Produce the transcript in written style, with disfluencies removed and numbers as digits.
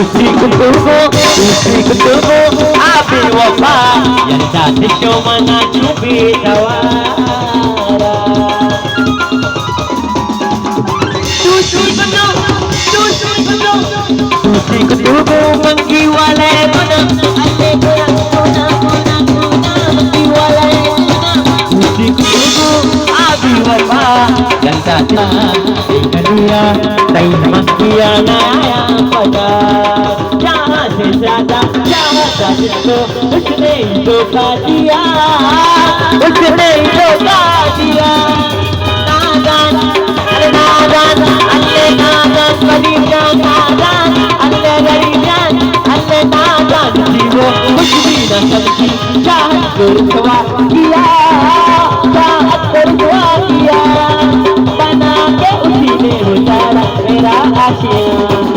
दूसरी कुटुबो आबे वफा यंदा दिशो मना चुबे दवारा दूसरी कुटुबो मंगी वाले गुना अल्ले गुना मंगी वाले गुना दूसरी कुटुबो आबे वफा यंदा दिशो तई मंगिया नाया पदा जहाँ से ज्यादा चाहता जिसको उसने ही धोखा दिया नादान अरे नादान अल्ले नादान गरीब जान नादान अल्ले गरीब जान अल्ले नादान जीवो कुछ भी न समझी चाहत को रुसवा किया बना के उसी ने उतारा मेरा आशिया